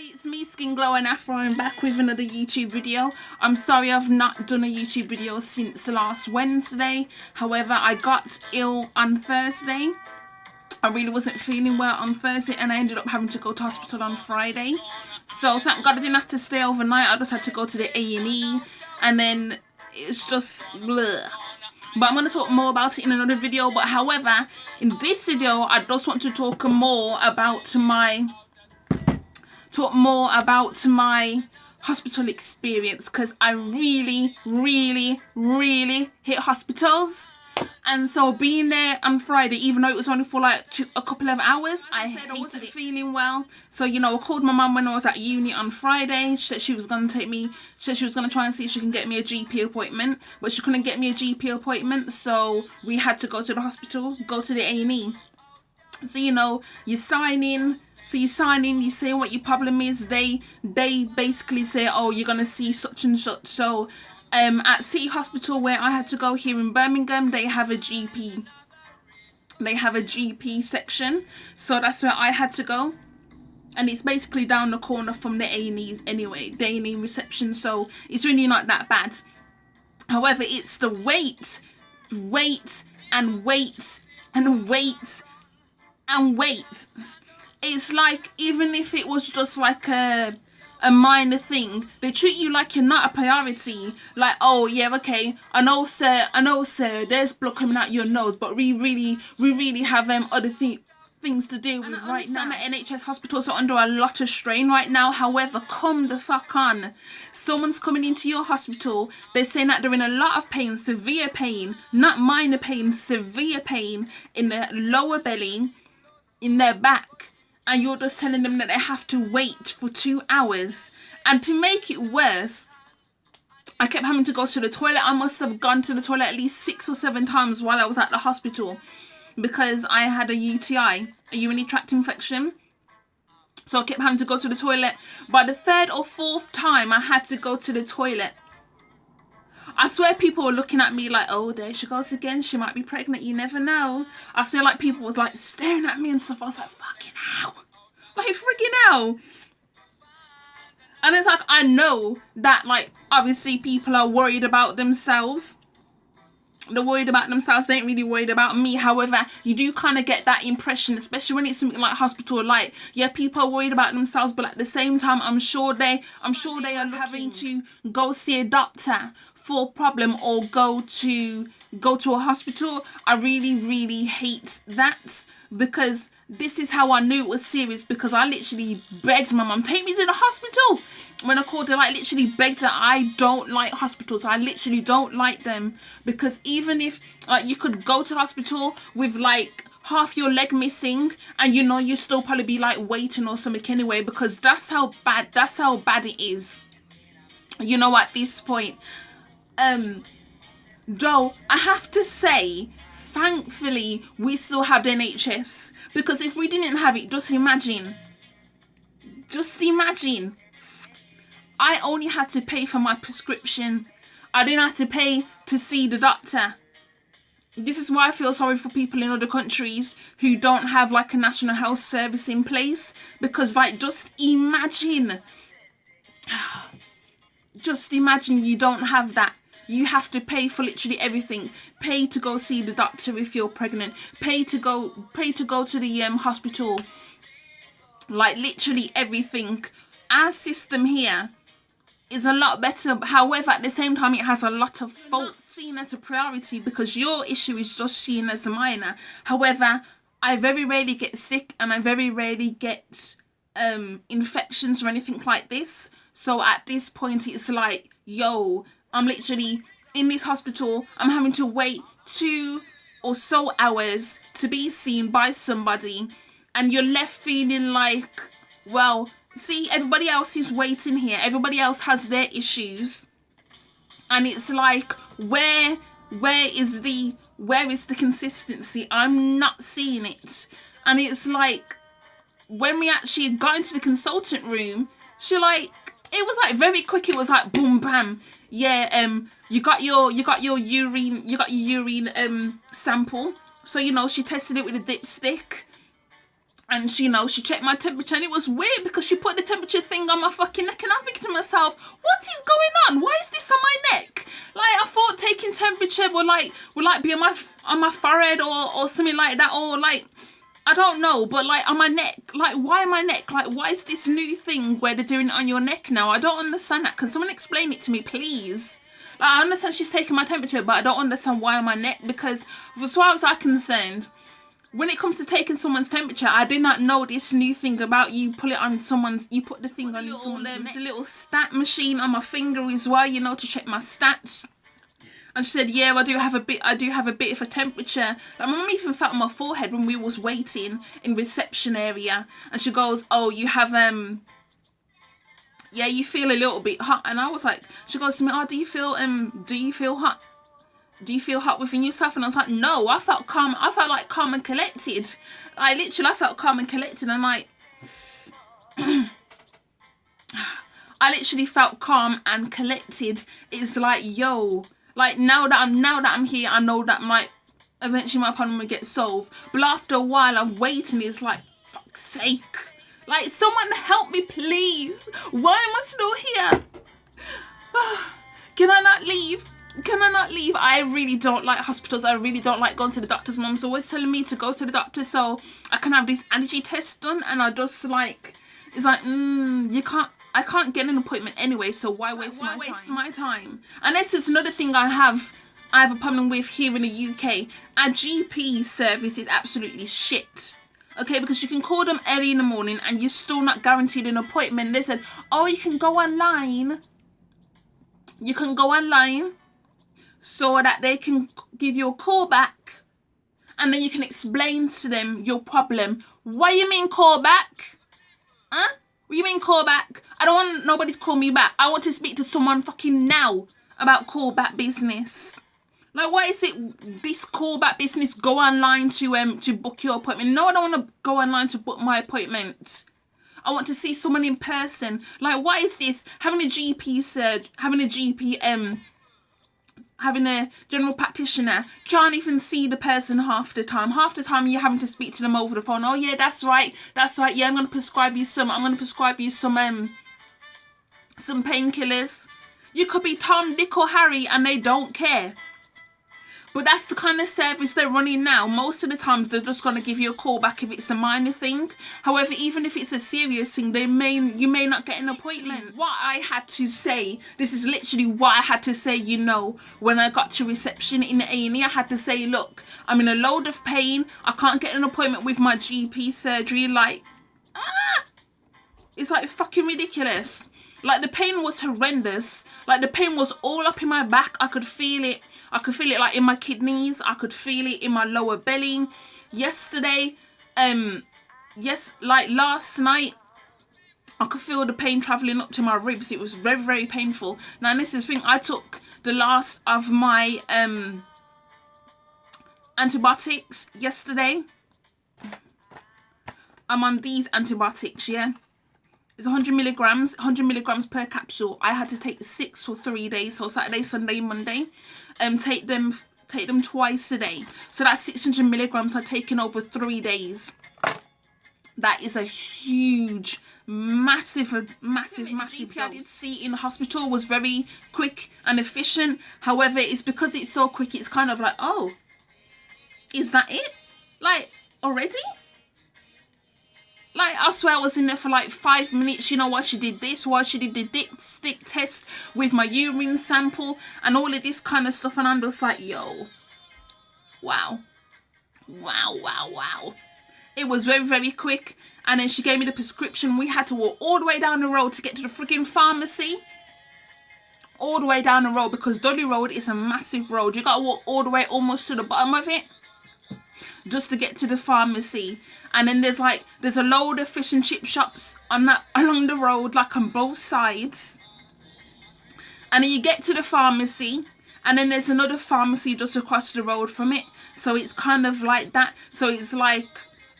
Hi, it's me, Skin Glow and Afro. I'm back with another YouTube video. I'm sorry I've not done a YouTube video since last Wednesday. However, I got ill on Thursday. I really wasn't feeling well on Thursday and I ended up having to go to hospital on Friday. So thank God I didn't have to stay overnight. I just had to go to the A&E and then it's just bleh. But I'm going to talk more about it in another video. But however, in this video, I just want to talk more about my hospital experience, because I really hate hospitals. And so being there on Friday, even though it was only for like a couple of hours, I wasn't feeling well. So, you know, I called my mum when I was at uni on Friday. She said she was going to take me, she said she was going to try and see if she can get me a GP appointment, but she couldn't get me a GP appointment. So we had to go to the hospital, go to the A&E. So, you know, you sign in. So you sign in, you say what your problem is. They basically say, oh, you're going to see such and such. So at City Hospital, where I had to go here in Birmingham, they have a GP. They have a GP section. So that's where I had to go. And it's basically down the corner from the A&E anyway, the A&E reception. So it's really not that bad. However, it's the wait. It's like, even if it was just like a minor thing, they treat you like you're not a priority. Like, oh yeah, okay, I know sir, there's blood coming out your nose, but we really have other things to deal with right now. The NHS hospitals are under a lot of strain right now. However, come the fuck on. Someone's coming into your hospital, they're saying that they're in a lot of pain, severe pain, not minor pain, severe pain in their lower belly, in their back. And you're just telling them that they have to wait for 2 hours. And to make it worse, I kept having to go to the toilet. I must have gone to the toilet at least 6 or 7 times while I was at the hospital, because I had a UTI, a urinary tract infection. So I kept having to go to the toilet. By the 3rd or 4th time I had to go to the toilet, I swear people were looking at me like, oh, there she goes again, she might be pregnant, you never know. I swear, like, people was like staring at me and stuff. I was like, fucking hell, like freaking hell. And it's like, I know that, like, obviously people are worried about themselves. They're worried about themselves, they ain't really worried about me. However, you do kind of get that impression, especially when it's something like hospital. Like, yeah, people are worried about themselves, but at the same time, I'm sure they are having to go see a doctor for a problem or go to a hospital. I really hate that, because this is how I knew it was serious, because I literally begged my mum, take me to the hospital. When I called her, like, literally begged her. I don't like hospitals. I literally don't like them, because even if, like, you could go to the hospital with, like, half your leg missing, and, you know, you still probably be, like, waiting or something anyway, because that's how bad it is, you know, at this point. Though I have to say, thankfully we still have the NHS, because if we didn't have it, just imagine, I only had to pay for my prescription. I didn't have to pay to see the doctor. This is why I feel sorry for people in other countries who don't have, like, a national health service in place, because, like, just imagine you don't have that. You have to pay for literally everything. Pay to go see the doctor if you're pregnant. Pay to go to the hospital. Like, literally everything. Our system here is a lot better. However, at the same time, it has a lot of faults. Not seen as a priority, because your issue is just seen as a minor. However, I very rarely get sick, and I very rarely get infections or anything like this. So at this point, it's like, yo, I'm literally in this hospital. I'm having to wait 2 or so hours to be seen by somebody, and you're left feeling like, well, see, everybody else is waiting here. Everybody else has their issues, and it's like, where is the consistency? I'm not seeing it. And it's like, when we actually got into the consultant room, she, like, it was like very quick. It was like boom bam. Yeah, you got your urine sample. So, you know, she tested it with a dipstick. And she, you know, she checked my temperature, and it was weird because she put the temperature thing on my fucking neck, and I'm thinking to myself, what is going on? Why is this on my neck? Like, I thought taking temperature would be on my forehead or something like that, or like, I don't know, but like on my neck. Like, why my neck? Like, why is this new thing where they're doing it on your neck now? I don't understand that. Can someone explain it to me, please? Like, I understand she's taking my temperature, but I don't understand why on my neck, because as far as I'm concerned, when it comes to taking someone's temperature, I did not know this new thing about you put the thing on someone's neck. The little stat machine on my finger as well, you know, to check my stats. And she said, yeah, I do have a bit of a temperature. Like, my mum even felt on my forehead when we was waiting in reception area. And she goes, oh, you have, yeah, you feel a little bit hot. And I was like, she goes to me, oh, do you feel hot? Do you feel hot within yourself? And I was like, no, I felt calm. I felt like calm and collected. I felt calm and collected. And like, I literally felt calm and collected. It's like, yo, like now that I'm here, I know that eventually my problem will get solved. But after a while of waiting, it's like, fuck's sake. Like, someone help me, please. Why am I still here? Can I not leave? Can I not leave? I really don't like hospitals. I really don't like going to the doctors. Mum's always telling me to go to the doctor so I can have this allergy test done, and I just like, it's like, I can't get an appointment anyway, so why waste my time? And this is another thing I have a problem with here in the UK. Our GP service is absolutely shit. Okay, because you can call them early in the morning and you're still not guaranteed an appointment. They said, oh, you can go online. You can go online so that they can give you a call back, and then you can explain to them your problem. What you mean call back? Huh? What you mean call back? I don't want nobody to call me back. I want to speak to someone fucking now about call back business. Like, what is it, this call back business? Go online to book your appointment. No, I don't want to go online to book my appointment. I want to see someone in person. Like, what is this? Having a general practitioner can't even see the person half the time. Half the time you're having to speak to them over the phone. Oh yeah, that's right. Yeah, I'm gonna prescribe you some painkillers. You could be Tom, Dick or Harry and they don't care. But that's the kind of service they're running now. Most of the times they're just going to give you a call back if it's a minor thing. However, even if it's a serious thing, you may not get an appointment. What I had to say, this is literally what I had to say, you know, when I got to reception in the A&E, I had to say, look, I'm in a load of pain. I can't get an appointment with my GP surgery. Like, it's like fucking ridiculous. Like, the pain was horrendous. Like, the pain was all up in my back. I could feel it. I could feel it like in my kidneys. I could feel it in my lower belly. Yesterday, like last night, I could feel the pain traveling up to my ribs. It was very, very painful. Now, this is the thing. I took the last of my antibiotics yesterday. I'm on these antibiotics, yeah. It's 100 milligrams per capsule. I had to take 6 for 3 days, so Saturday, Sunday, Monday. Take them twice a day. So that's 600 milligrams I've taken over 3 days. That is a huge, massive dose. I did see in the hospital was very quick and efficient. However, it's because it's so quick, it's kind of like, oh, is that it? Like, already? Like, I swear I was in there for like 5 minutes, you know, while she did this, while she did the stick test with my urine sample and all of this kind of stuff, and I'm just like, yo, wow. It was very, very quick, and then she gave me the prescription. We had to walk all the way down the road to get to the freaking pharmacy. All the way down the road, because Dudley Road is a massive road. You gotta walk all the way almost to the bottom of it just to get to the pharmacy. And then there's a load of fish and chip shops along the road, like on both sides. And then you get to the pharmacy, and then there's another pharmacy just across the road from it. So it's kind of like that. So it's like,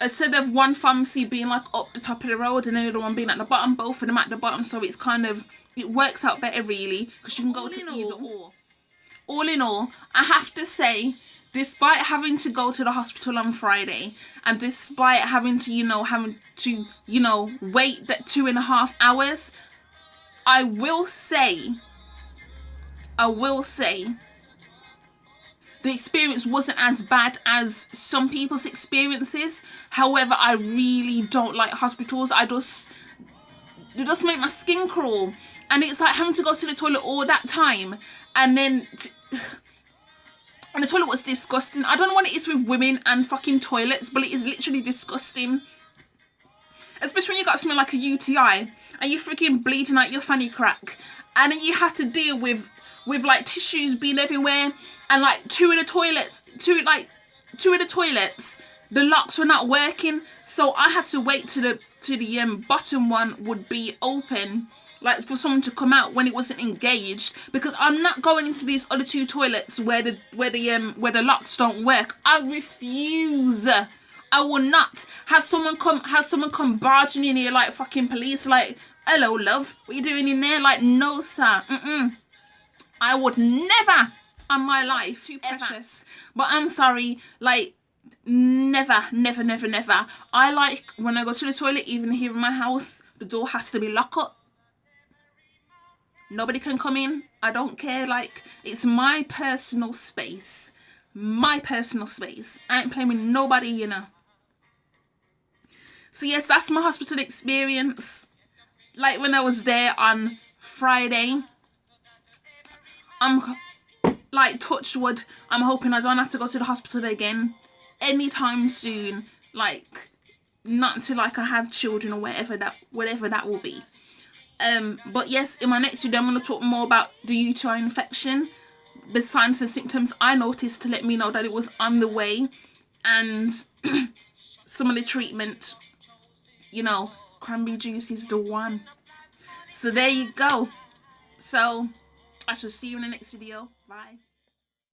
instead of one pharmacy being like up the top of the road and then the other one being at the bottom, both of them at the bottom. So it's kind of, it works out better really, because you can go to either or. All in all, I have to say despite having to go to the hospital on Friday, and despite having to, wait that 2.5 hours, I will say, the experience wasn't as bad as some people's experiences. However, I really don't like hospitals. They just make my skin crawl. And it's like having to go to the toilet all that time. And then... and the toilet was disgusting. I don't know what it is with women and fucking toilets, but it is literally disgusting. Especially when you got something like a UTI and you're freaking bleeding out your fanny crack. And then you have to deal with like tissues being everywhere. And like two of the toilets, the locks were not working. So I had to wait to the bottom one would be open, like for someone to come out when it wasn't engaged, because I'm not going into these other 2 toilets where the locks don't work. I refuse. I will not have someone come barging in here like fucking police, like, hello love, what you doing in there? Like, no sir. I would never on my life. Too precious. But I'm sorry, like, never. I like when I go to the toilet, even here in my house, the door has to be locked up. Nobody can come in. I don't care. Like, it's my personal space. I ain't playing with nobody, you know. So yes, that's my hospital experience. Like, when I was there on Friday, I'm like, touch wood, I'm hoping I don't have to go to the hospital again anytime soon. Like, not until like I have children or whatever that will be. But yes, in my next video I'm going to talk more about the UTI infection, the signs and symptoms I noticed to let me know that it was on the way, and some of the treatment. You know, cranberry juice is the one. So there you go. So I shall see you in the next video. Bye.